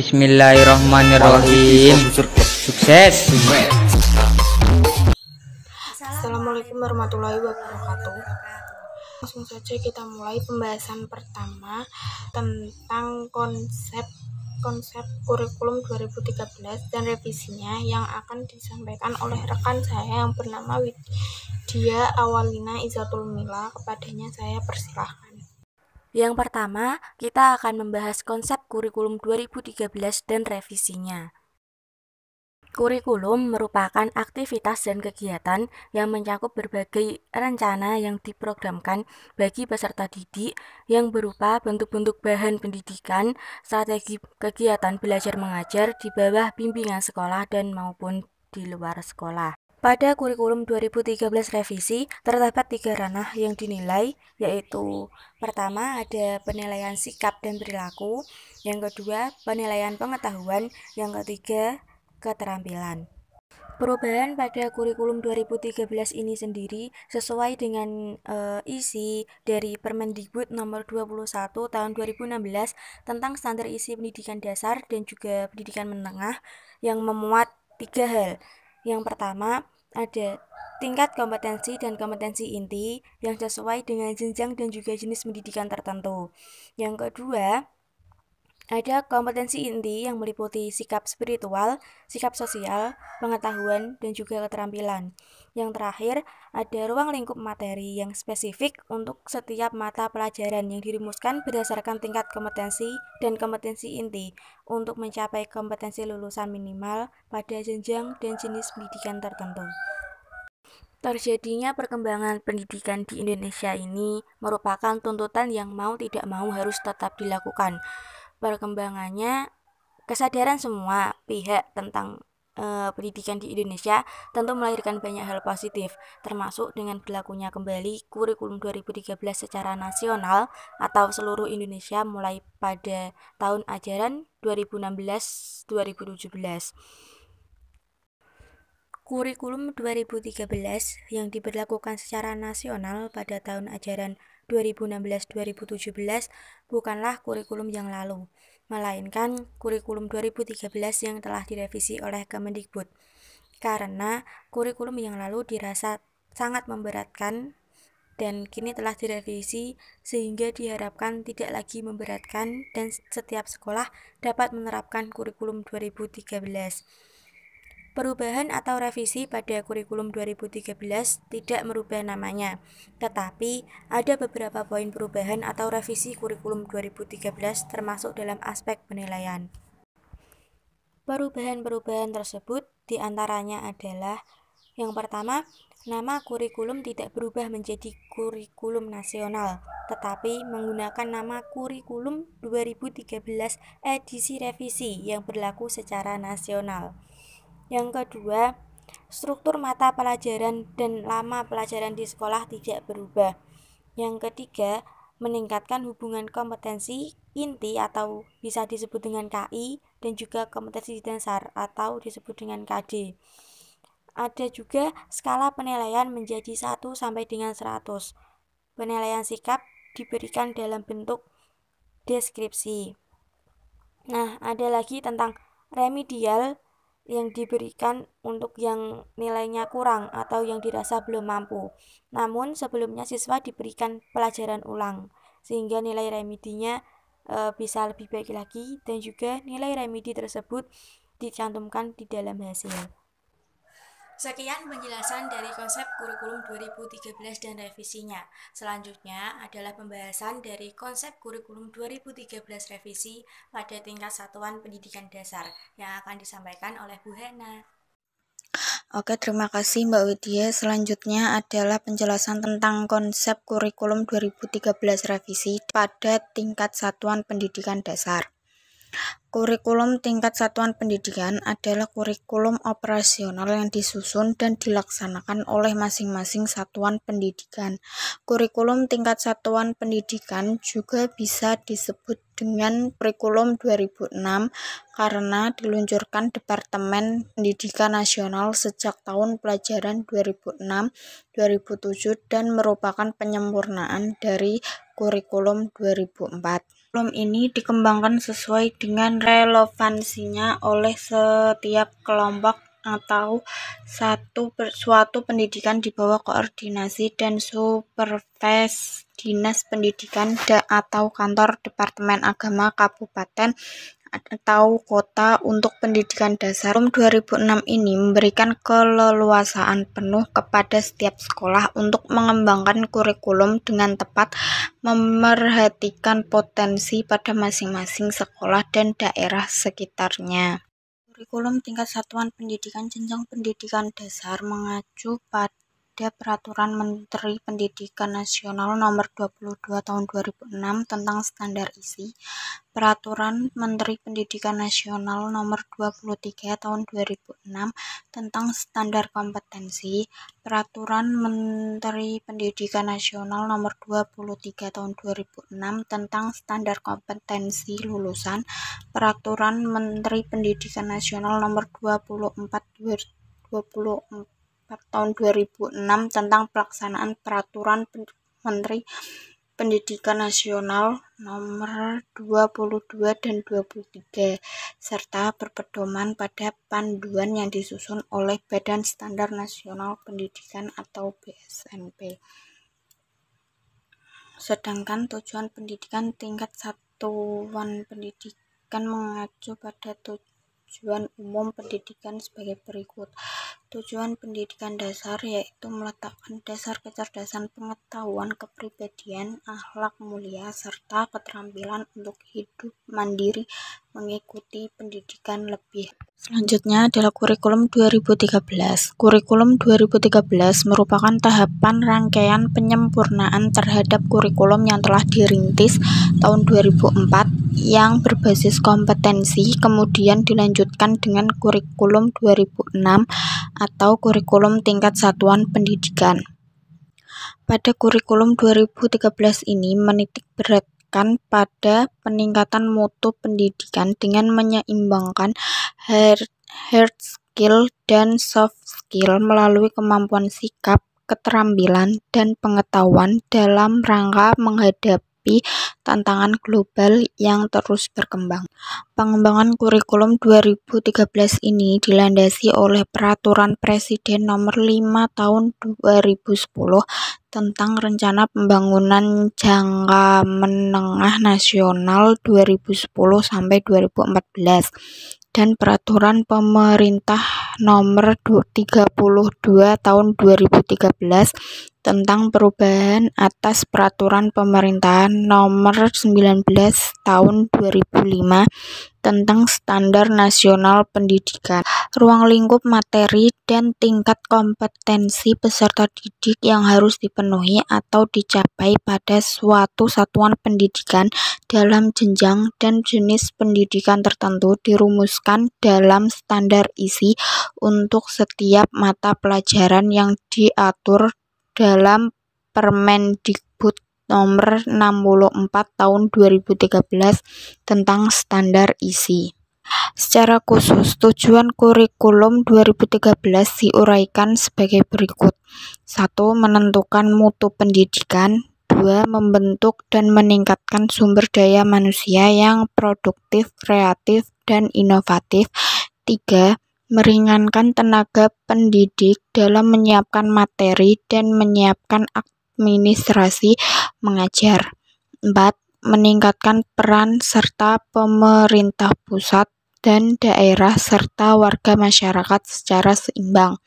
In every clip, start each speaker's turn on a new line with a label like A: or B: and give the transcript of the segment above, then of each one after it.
A: Bismillahirrahmanirrahim. Sukses.
B: Assalamualaikum warahmatullahi wabarakatuh. Langsung saja kita mulai pembahasan pertama tentang konsep kurikulum 2013 dan revisinya yang akan disampaikan oleh rekan saya yang bernama Widya Awalina Izzatul Mila. Kepadanya saya persilahkan.
C: Yang pertama, kita akan membahas konsep kurikulum 2013 dan revisinya. Kurikulum merupakan aktivitas dan kegiatan yang mencakup berbagai rencana yang diprogramkan bagi peserta didik yang berupa bentuk-bentuk bahan pendidikan, strategi kegiatan belajar mengajar di bawah bimbingan sekolah dan maupun di luar sekolah. Pada kurikulum 2013 revisi, terdapat 3 ranah yang dinilai, yaitu pertama ada penilaian sikap dan perilaku, yang kedua penilaian pengetahuan, yang ketiga keterampilan. Perubahan pada kurikulum 2013 ini sendiri sesuai dengan isi dari Permendikbud nomor 21 tahun 2016 tentang standar isi pendidikan dasar dan juga pendidikan menengah yang memuat 3 hal. Yang pertama ada tingkat kompetensi dan kompetensi inti yang sesuai dengan jenjang dan juga jenis pendidikan tertentu. Yang kedua ada kompetensi inti yang meliputi sikap spiritual, sikap sosial, pengetahuan, dan juga keterampilan. Yang terakhir, ada ruang lingkup materi yang spesifik untuk setiap mata pelajaran yang dirumuskan berdasarkan tingkat kompetensi dan kompetensi inti untuk mencapai kompetensi lulusan minimal pada jenjang dan jenis pendidikan tertentu. Terjadinya perkembangan pendidikan di Indonesia ini merupakan tuntutan yang mau tidak mau harus tetap dilakukan. Perkembangannya, kesadaran semua pihak tentang pendidikan di Indonesia tentu melahirkan banyak hal positif, termasuk dengan berlakunya kembali kurikulum 2013 secara nasional atau seluruh Indonesia mulai pada tahun ajaran 2016-2017. Kurikulum 2013 yang diberlakukan secara nasional pada tahun ajaran 2016-2017 bukanlah kurikulum yang lalu, melainkan kurikulum 2013 yang telah direvisi oleh Kemendikbud. Karena kurikulum yang lalu dirasa sangat memberatkan dan kini telah direvisi sehingga diharapkan tidak lagi memberatkan dan setiap sekolah dapat menerapkan kurikulum 2013. Perubahan atau revisi pada kurikulum 2013 tidak merubah namanya, tetapi ada beberapa poin perubahan atau revisi kurikulum 2013 termasuk dalam aspek penilaian. Perubahan-perubahan tersebut diantaranya adalah yang pertama, nama kurikulum tidak berubah menjadi kurikulum nasional, tetapi menggunakan nama kurikulum 2013 edisi revisi yang berlaku secara nasional. Yang kedua, struktur mata pelajaran dan lama pelajaran di sekolah tidak berubah. Yang ketiga, meningkatkan hubungan kompetensi inti atau bisa disebut dengan KI dan juga kompetensi dasar atau disebut dengan KD. Ada juga skala penilaian menjadi 1 sampai dengan 100. Penilaian sikap diberikan dalam bentuk deskripsi. Nah, ada lagi tentang remedial yang diberikan untuk yang nilainya kurang atau yang dirasa belum mampu. Namun sebelumnya siswa diberikan pelajaran ulang sehingga nilai remedinya bisa lebih baik lagi dan juga nilai remedi tersebut dicantumkan di dalam hasil. Sekian penjelasan dari konsep kurikulum 2013 dan revisinya. Selanjutnya adalah pembahasan dari konsep kurikulum 2013 revisi pada tingkat satuan pendidikan dasar yang akan disampaikan oleh Bu Hana.
B: Oke, terima kasih Mbak Widya. Selanjutnya adalah penjelasan tentang konsep kurikulum 2013 revisi pada tingkat satuan pendidikan dasar. Kurikulum tingkat satuan pendidikan adalah kurikulum operasional yang disusun dan dilaksanakan oleh masing-masing satuan pendidikan. Kurikulum tingkat satuan pendidikan juga bisa disebut dengan kurikulum 2006 karena diluncurkan Departemen Pendidikan Nasional sejak tahun pelajaran 2006-2007 dan merupakan penyempurnaan dari kurikulum 2004. Kurikulum ini dikembangkan sesuai dengan relevansinya oleh setiap kelompok atau suatu pendidikan di bawah koordinasi dan supervisi Dinas Pendidikan atau kantor Departemen Agama Kabupaten atau kota untuk pendidikan dasar. Kurikulum 2006 ini memberikan keleluasaan penuh kepada setiap sekolah untuk mengembangkan kurikulum dengan tepat, memerhatikan potensi pada masing-masing sekolah dan daerah sekitarnya. Kurikulum tingkat satuan pendidikan jenjang pendidikan dasar mengacu pada Peraturan Menteri Pendidikan Nasional Nomor 22 Tahun 2006 tentang standar isi, Peraturan Menteri Pendidikan Nasional Nomor 23 Tahun 2006 tentang standar kompetensi, Peraturan Menteri Pendidikan Nasional Nomor 23 Tahun 2006 tentang standar kompetensi lulusan, Peraturan Menteri Pendidikan Nasional Nomor 24 Tahun 2006 tentang pelaksanaan Peraturan Menteri Pendidikan Nasional Nomor 22 dan 23 serta berpedoman pada panduan yang disusun oleh Badan Standar Nasional Pendidikan atau BSNP. Sedangkan tujuan pendidikan tingkat satuan pendidikan mengacu pada tujuan umum pendidikan sebagai berikut. Tujuan pendidikan dasar yaitu meletakkan dasar kecerdasan pengetahuan, kepribadian, akhlak mulia, serta keterampilan untuk hidup mandiri mengikuti pendidikan lebih. Selanjutnya adalah kurikulum 2013. Kurikulum 2013 merupakan tahapan rangkaian penyempurnaan terhadap kurikulum yang telah dirintis tahun 2004 yang berbasis kompetensi, kemudian dilanjutkan dengan kurikulum 2006 atau kurikulum tingkat satuan pendidikan. Pada kurikulum 2013 ini menitik beratkan pada peningkatan mutu pendidikan dengan menyeimbangkan hard skill dan soft skill melalui kemampuan sikap, keterampilan, dan pengetahuan dalam rangka menghadapi tantangan global yang terus berkembang. Pengembangan kurikulum 2013 ini dilandasi oleh Peraturan Presiden Nomor 5 Tahun 2010 tentang Rencana Pembangunan Jangka Menengah Nasional 2010-2014 dan Peraturan Pemerintah Nomor 32 Tahun 2013 tentang perubahan atas Peraturan Pemerintahan Nomor 19 Tahun 2005 tentang Standar Nasional Pendidikan. Ruang lingkup materi dan tingkat kompetensi peserta didik yang harus dipenuhi atau dicapai pada suatu satuan pendidikan dalam jenjang dan jenis pendidikan tertentu dirumuskan dalam standar isi untuk setiap mata pelajaran yang diatur dalam Permendikbud Nomor 64 Tahun 2013 tentang standar isi. Secara khusus, tujuan kurikulum 2013 diuraikan sebagai berikut. 1. Menentukan mutu pendidikan. 2. Membentuk dan meningkatkan sumber daya manusia yang produktif, kreatif, dan inovatif. 3. Meringankan tenaga pendidik dalam menyiapkan materi dan menyiapkan administrasi mengajar. 4. Meningkatkan peran serta pemerintah pusat dan daerah serta warga masyarakat secara seimbang.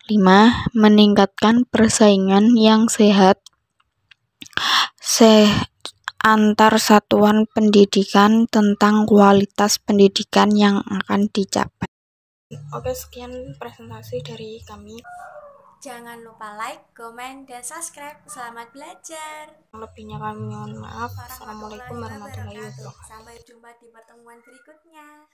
B: 5. Meningkatkan persaingan yang sehat antar satuan pendidikan tentang kualitas pendidikan yang akan dicapai. Oke, sekian presentasi dari kami.
C: Jangan lupa like, komen, dan subscribe. Selamat belajar.
B: Lebihnya kami mohon maaf. Assalamualaikum warahmatullahi wabarakatuh.
C: Sampai jumpa di pertemuan berikutnya.